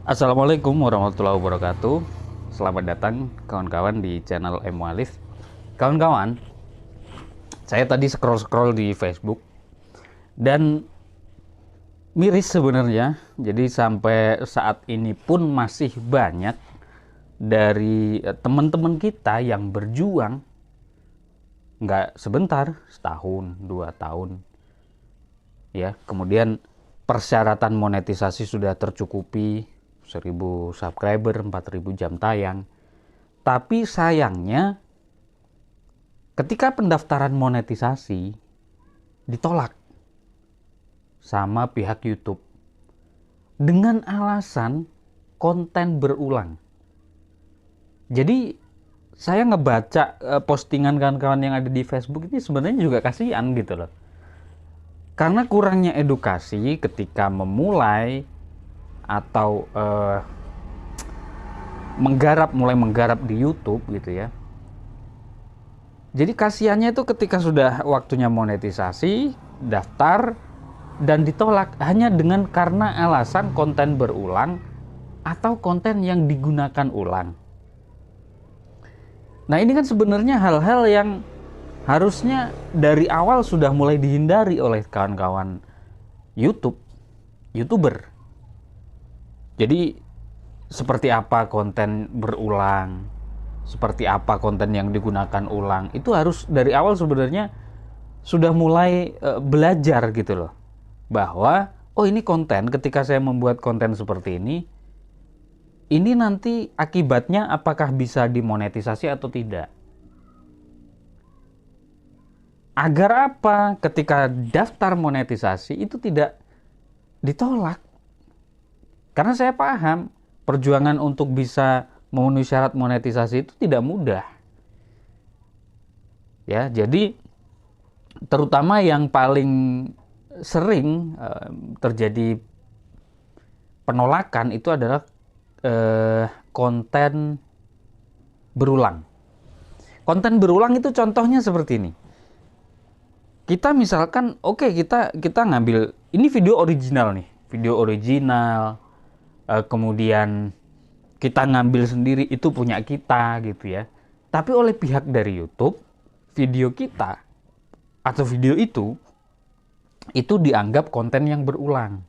Assalamualaikum warahmatullahi wabarakatuh. Selamat datang kawan-kawan di channel Mualif. Kawan-kawan, saya tadi scroll-scroll di Facebook dan miris sebenarnya. Jadi sampai saat ini pun masih banyak dari teman-teman kita yang berjuang nggak sebentar, setahun, 2 tahun, ya. Kemudian persyaratan monetisasi sudah tercukupi, 1000 subscriber, 4000 jam tayang. Tapi sayangnya ketika pendaftaran monetisasi ditolak sama pihak YouTube dengan alasan konten berulang. Jadi saya ngebaca postingan kawan-kawan yang ada di Facebook ini sebenarnya juga kasihan gitu loh. Karena kurangnya edukasi ketika memulai atau mulai menggarap di YouTube gitu ya. Jadi kasihannya itu ketika sudah waktunya monetisasi, daftar dan ditolak hanya karena alasan konten berulang atau konten yang digunakan ulang. Nah, ini kan sebenarnya hal-hal yang harusnya dari awal sudah mulai dihindari oleh kawan-kawan YouTuber. Jadi seperti apa konten berulang, seperti apa konten yang digunakan ulang, itu harus dari awal sebenarnya sudah mulai belajar gitu loh. Bahwa oh, ini konten, ketika saya membuat konten seperti ini nanti akibatnya apakah bisa dimonetisasi atau tidak. Agar apa? Ketika daftar monetisasi itu tidak ditolak. Karena saya paham perjuangan untuk bisa memenuhi syarat monetisasi itu tidak mudah. Ya, jadi terutama yang paling sering terjadi penolakan itu adalah konten berulang. Konten berulang itu contohnya seperti ini. Kita misalkan, oke, kita ngambil ini video original nih, kemudian kita ngambil sendiri, itu punya kita gitu ya. Tapi oleh pihak dari YouTube, video kita atau video itu dianggap konten yang berulang.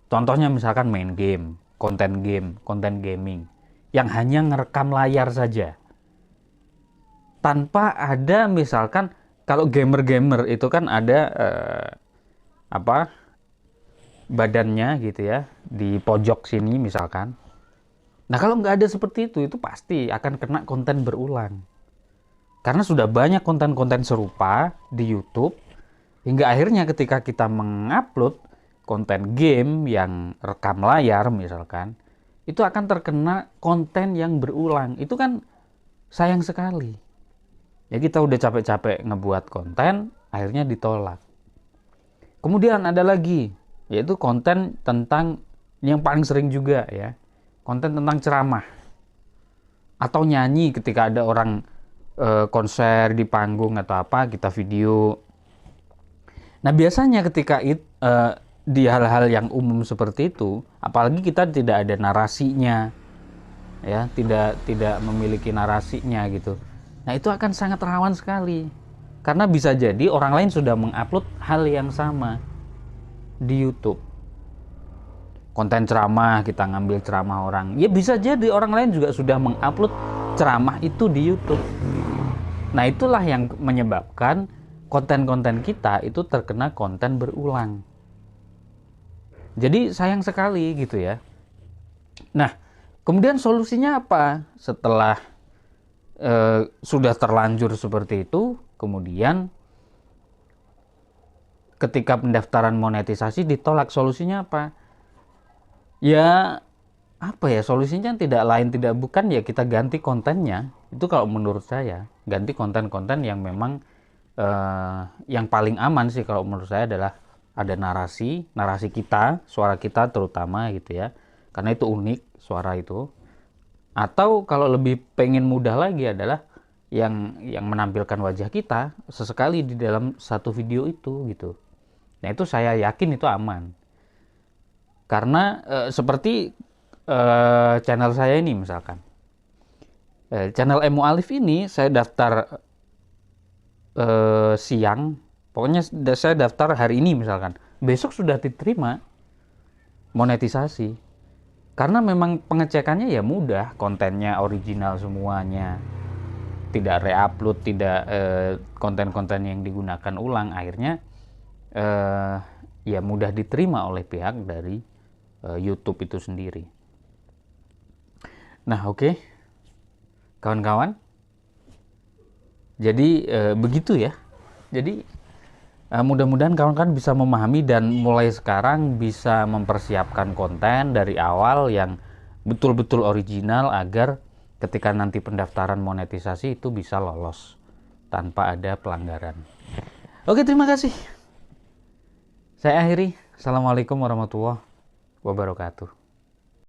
Contohnya misalkan main game, konten gaming yang hanya ngerekam layar saja. Tanpa ada misalkan kalau gamer itu kan ada badannya gitu ya, di pojok sini misalkan. Nah, kalau nggak ada seperti itu pasti akan kena konten berulang. Karena sudah banyak konten-konten serupa di YouTube, hingga akhirnya ketika kita mengupload konten game yang rekam layar misalkan, itu akan terkena konten yang berulang. Itu kan sayang sekali. Ya, kita udah capek-capek ngebuat konten, akhirnya ditolak. Kemudian ada lagi, yaitu konten tentang yang paling sering juga ya, konten tentang ceramah atau nyanyi ketika ada orang konser di panggung atau apa, kita video. Nah, biasanya ketika di hal-hal yang umum seperti itu, apalagi kita tidak ada narasinya ya, tidak memiliki narasinya gitu. Nah, itu akan sangat rawan sekali. Karena bisa jadi orang lain sudah mengupload hal yang sama di YouTube. Konten ceramah, kita ngambil ceramah orang. Ya bisa jadi orang lain juga sudah mengupload ceramah itu di YouTube. Nah, itulah yang menyebabkan konten-konten kita itu terkena konten berulang. Jadi sayang sekali gitu ya. Nah, kemudian solusinya apa? Setelah sudah terlanjur seperti itu, kemudian ketika pendaftaran monetisasi ditolak, solusinya apa? Ya, apa ya, solusinya tidak lain tidak bukan ya kita ganti kontennya. Itu kalau menurut saya, ganti konten-konten yang memang yang paling aman sih kalau menurut saya adalah ada narasi kita, suara kita terutama gitu ya. Karena itu unik suara itu. Atau kalau lebih pengen mudah lagi adalah yang menampilkan wajah kita sesekali di dalam satu video itu gitu. Nah, itu saya yakin itu aman. Karena seperti channel saya ini misalkan. Channel Emu Alif ini saya daftar siang, pokoknya saya daftar hari ini misalkan. Besok sudah diterima monetisasi. Karena memang pengecekannya ya mudah, kontennya original semuanya. Tidak reupload, tidak konten-konten yang digunakan ulang, akhirnya ya mudah diterima oleh pihak dari YouTube itu sendiri. Nah, oke. Kawan-kawan. Jadi begitu ya. Jadi mudah-mudahan kawan-kawan bisa memahami dan mulai sekarang bisa mempersiapkan konten dari awal yang betul-betul original agar ketika nanti pendaftaran monetisasi itu bisa lolos tanpa ada pelanggaran. Oke, terima kasih. Saya akhiri. Assalamualaikum warahmatullahi wabarakatuh.